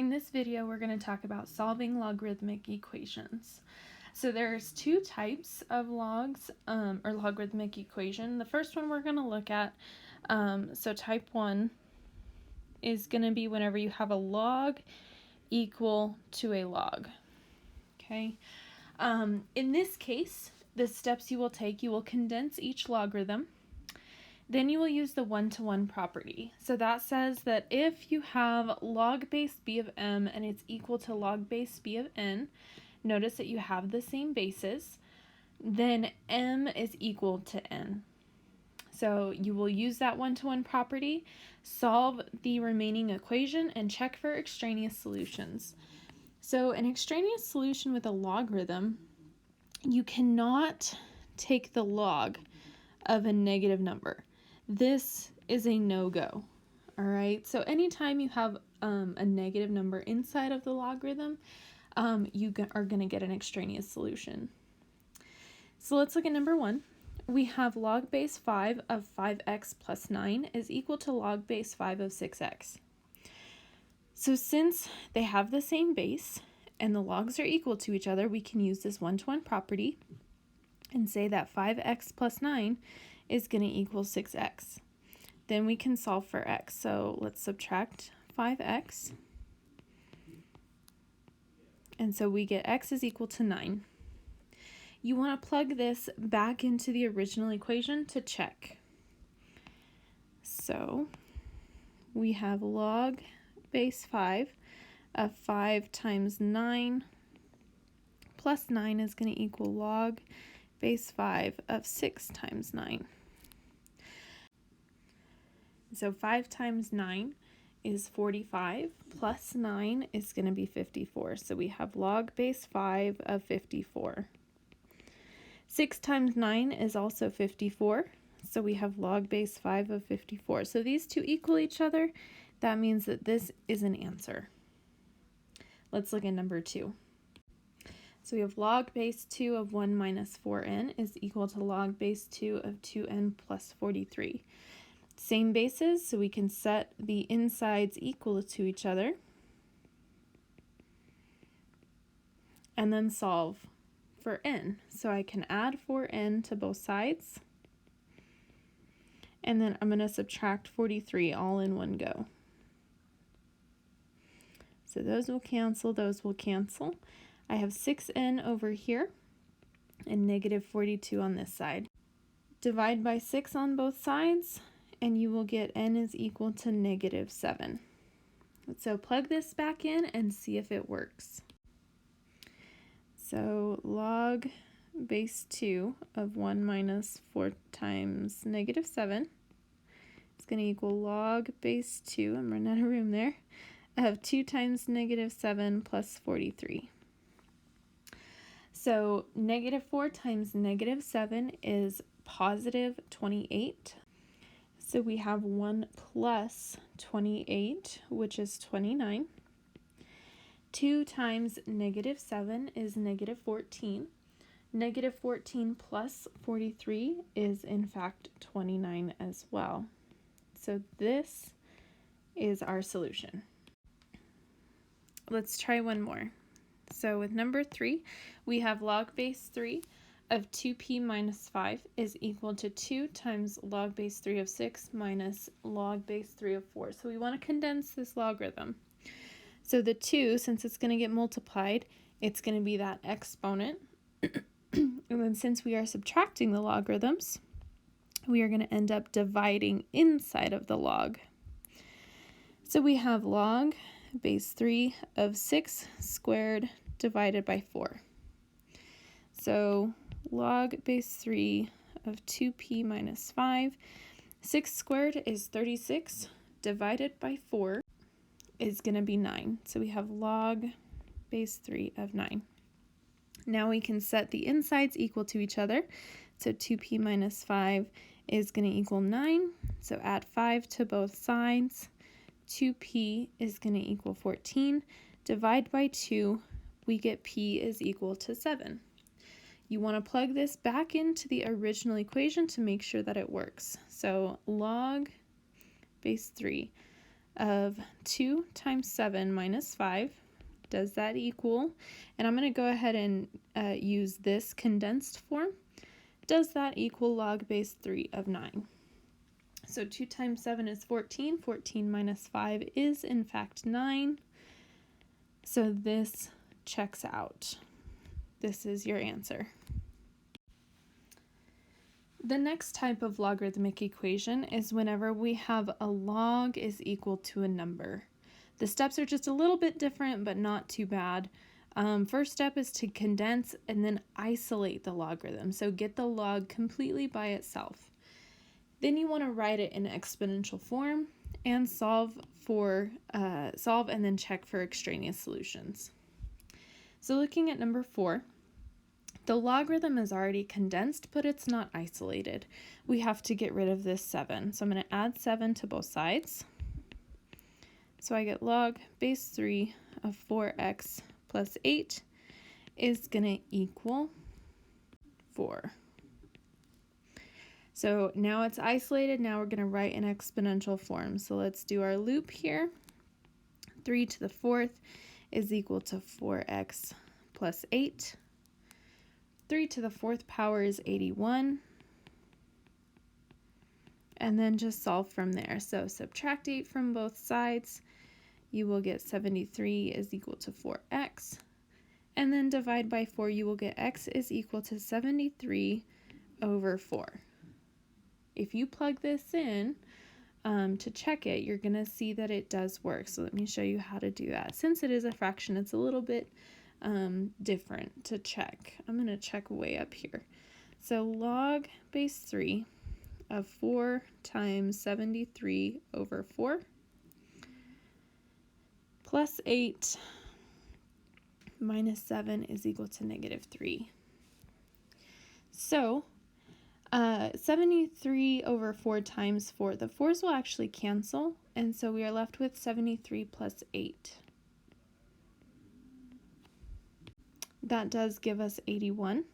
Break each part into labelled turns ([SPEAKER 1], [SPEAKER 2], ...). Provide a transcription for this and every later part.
[SPEAKER 1] In this video, we're going to talk about solving logarithmic equations. So there's two types of logs or logarithmic equation. The first one we're going to look at, so type 1 is going to be whenever you have a log equal to a log. Okay. In this case, the steps you will take, you will condense each logarithm. Then you will use the one-to-one property. So that says that if you have log base b of m and it's equal to log base b of n, notice that you have the same bases, then m is equal to n. So you will use that one-to-one property, solve the remaining equation, and check for extraneous solutions. So an extraneous solution with a logarithm, you cannot take the log of a negative number. This is a no-go, all right? So anytime you have a negative number inside of the logarithm, you are going to get an extraneous solution. So let's look at number 1. We have log base 5 of 5x plus 9 is equal to log base 5 of 6x. So since they have the same base and the logs are equal to each other, we can use this one-to-one property and say that 5x plus 9 is going to equal 6x. Then we can solve for x. So let's subtract 5x. And so we get x is equal to 9. You want to plug this back into the original equation to check. So we have log base 5 of 5 times 9 plus 9 is going to equal log base 5 of 6 times 9. So 5 times 9 is 45, plus 9 is going to be 54. So we have log base 5 of 54. 6 times 9 is also 54. So we have log base 5 of 54. So these two equal each other. That means that this is an answer. Let's look at number 2. So we have log base 2 of 1 minus 4n is equal to log base 2 of 2n plus 43. Same bases, so we can set the insides equal to each other and then solve for n. So I can add 4n to both sides, and then I'm going to subtract 43 all in one go. So those will cancel, those will cancel. I have 6n over here and negative 42 on this side. Divide by 6 on both sides, and you will get n is equal to negative 7. So plug this back in and see if it works. So log base 2 of 1 minus 4 times negative 7 is going to equal log base 2, I'm running out of room there, of 2 times negative 7 plus 43. So negative 4 times negative 7 is positive 28. So we have 1 plus 28, which is 29. 2 times negative 7 is negative 14. Negative 14 plus 43 is in fact 29 as well. So this is our solution. Let's try one more. So with number 3, we have log base 3 of 2p minus 5 is equal to 2 times log base 3 of 6 minus log base 3 of 4. So we want to condense this logarithm. So the 2, since it's going to get multiplied, it's going to be that exponent. And then since we are subtracting the logarithms, we are going to end up dividing inside of the log. So we have log base 3 of 6 squared divided by 4. So log base 3 of 2p minus 5. 6 squared is 36, divided by 4 is going to be 9. So we have log base 3 of 9. Now we can set the insides equal to each other. So 2p minus 5 is going to equal 9. So add 5 to both sides. 2p is going to equal 14. Divide by 2, we get p is equal to 7. You want to plug this back into the original equation to make sure that it works. So log base 3 of 2 times 7 minus 5. Does that equal, and I'm going to go ahead and use this condensed form, does that equal log base 3 of 9? So 2 times 7 is 14. 14 minus 5 is in fact 9. So this checks out. This is your answer. The next type of logarithmic equation is whenever we have a log is equal to a number. The steps are just a little bit different, but not too bad. First step is to condense and then isolate the logarithm. So get the log completely by itself. Then you want to write it in exponential form and solve and then check for extraneous solutions. So looking at number 4, the logarithm is already condensed, but it's not isolated. We have to get rid of this 7. So I'm going to add 7 to both sides. So I get log base 3 of 4x plus 8 is going to equal 4. So now it's isolated. Now we're going to write in exponential form. So let's do our loop here. 3 to the 4th is equal to 4x plus 8. 3 to the 4th power is 81. And then just solve from there. So subtract 8 from both sides. You will get 73 is equal to 4x. And then divide by 4, you will get x is equal to 73 over 4. If you plug this in to check it, you're going to see that it does work. So let me show you how to do that. Since it is a fraction, it's a little bit different to check. I'm going to check way up here. So log base 3 of 4 times 73 over 4 plus 8 minus 7 is equal to negative 3. So 73 over 4 times 4. The 4's will actually cancel, and so we are left with 73 plus 8. That does give us 81.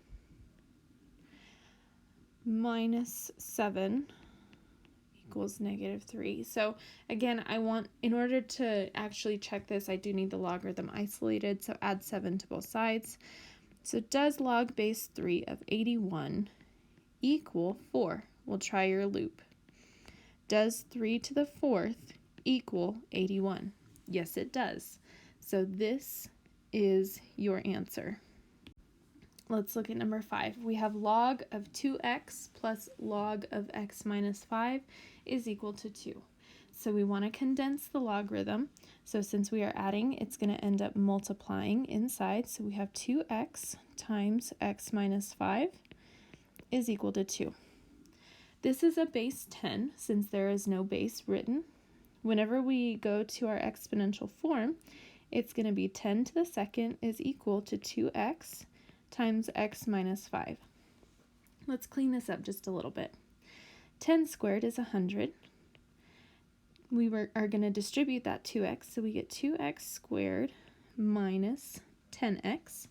[SPEAKER 1] Minus 7 equals negative 3. So again, in order to actually check this, I do need the logarithm isolated, so add 7 to both sides. So does log base 3 of 81 equal 4? We'll try your loop. Does 3 to the 4th equal 81? Yes, it does. So this is your answer. Let's look at number 5. We have log of 2x plus log of x minus 5 is equal to 2. So we want to condense the logarithm. So since we are adding, it's going to end up multiplying inside. So we have 2x times x minus 5 is equal to 2. This is a base 10 since there is no base written. Whenever we go to our exponential form, it's going to be 10 to the second is equal to 2x times x minus 5. Let's clean this up just a little bit. 10 squared is 100. We are going to distribute that 2x, so we get 2x squared minus 10x.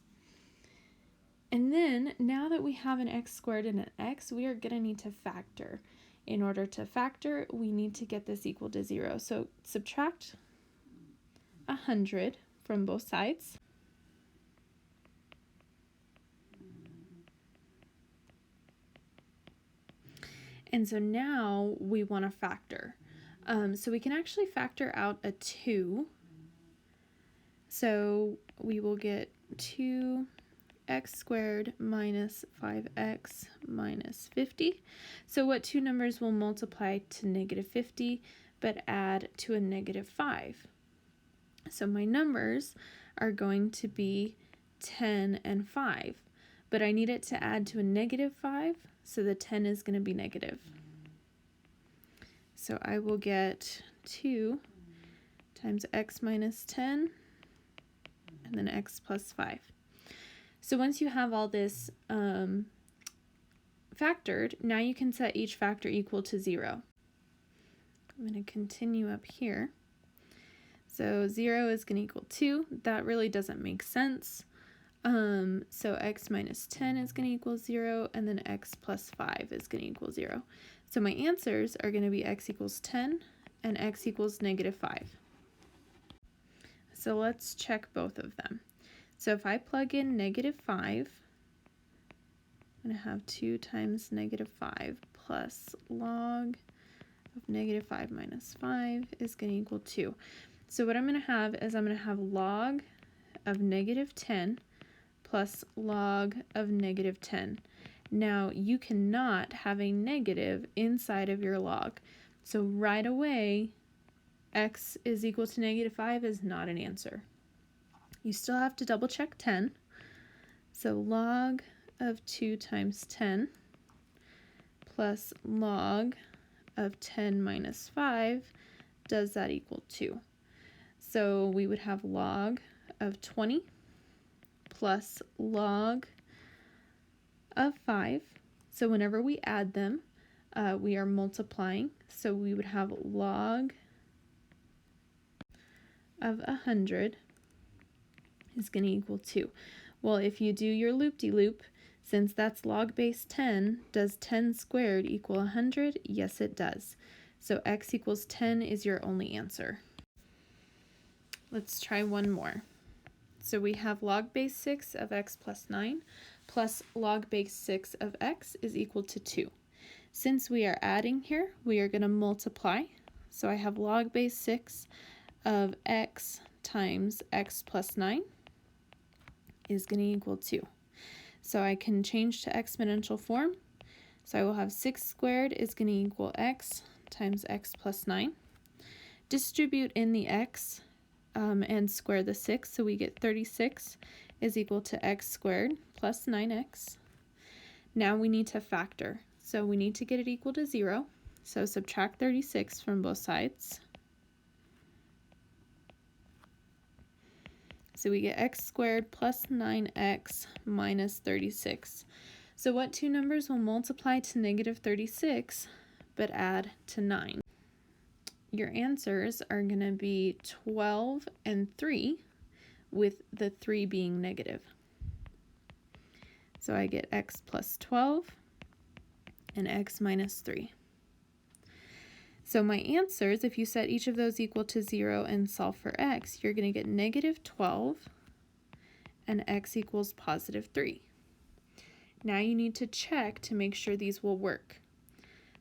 [SPEAKER 1] And then, now that we have an x squared and an x, we are going to need to factor. In order to factor, we need to get this equal to 0. So subtract 100 from both sides. And so now we want to factor. So we can actually factor out a 2. So we will get 2x squared minus 5x minus 50. So what two numbers will multiply to negative 50 but add to a negative 5? So my numbers are going to be 10 and 5, but I need it to add to a negative 5, so the 10 is going to be negative. So I will get 2 times x minus 10 and then x plus 5. So once you have all this factored, now you can set each factor equal to 0. I'm going to continue up here. So 0 is going to equal 2. That really doesn't make sense. So x minus 10 is going to equal 0, and then x plus 5 is going to equal 0. So my answers are going to be x equals 10, and x equals -5. So let's check both of them. So if I plug in -5, I'm going to have 2 times -5 plus log of -5 minus 5 is going to equal 2. So what I'm going to have is I'm going to have log of -10 plus log of -10. Now you cannot have a negative inside of your log. So right away, x is equal to -5 is not an answer. You still have to double check 10. So log of 2 times 10 plus log of 10 minus 5, does that equal 2? So we would have log of 20 plus log of 5. So whenever we add them, we are multiplying. So we would have log of 100 is going to equal 2. Well, if you do your loop-de-loop, since that's log base 10, does 10 squared equal 100? Yes, it does. So x equals 10 is your only answer. Let's try one more. So we have log base 6 of x plus 9 plus log base 6 of x is equal to 2. Since we are adding here, we are going to multiply. So I have log base 6 of x times x plus 9 is going to equal 2. So I can change to exponential form. So I will have 6 squared is going to equal x times x plus 9. Distribute in the x and square the 6, so we get 36 is equal to x squared plus 9x. Now we need to factor. So we need to get it equal to 0. So subtract 36 from both sides. So we get x squared plus 9x minus 36. So what two numbers will multiply to -36 but add to 9? Your answers are going to be 12 and 3, with the 3 being negative. So I get x plus 12 and x minus 3. So my answers, if you set each of those equal to 0 and solve for x, you're going to get -12 and x equals +3. Now you need to check to make sure these will work.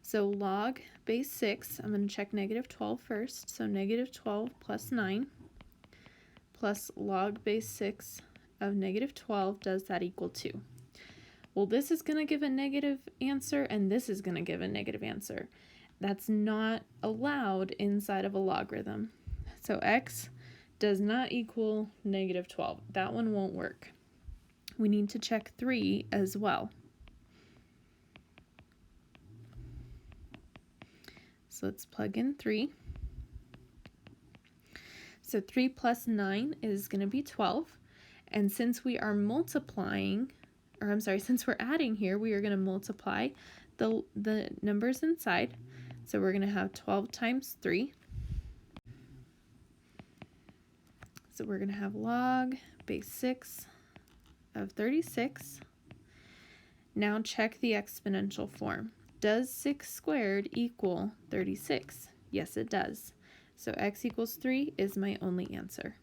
[SPEAKER 1] So log base 6, I'm going to check -12 first. So -12 plus 9 plus log base 6 of -12, does that equal 2? Well, this is going to give a negative answer, and this is going to give a negative answer. That's not allowed inside of a logarithm. So x does not equal -12. That one won't work. We need to check 3 as well. So let's plug in 3. So 3 plus 9 is going to be 12. And since we are multiplying, or I'm sorry, since we're adding here, we are going to multiply the numbers inside. So we're going to have 12 times 3. So we're going to have log base 6 of 36. Now check the exponential form. Does 6 squared equal 36? Yes, it does. So x equals 3 is my only answer.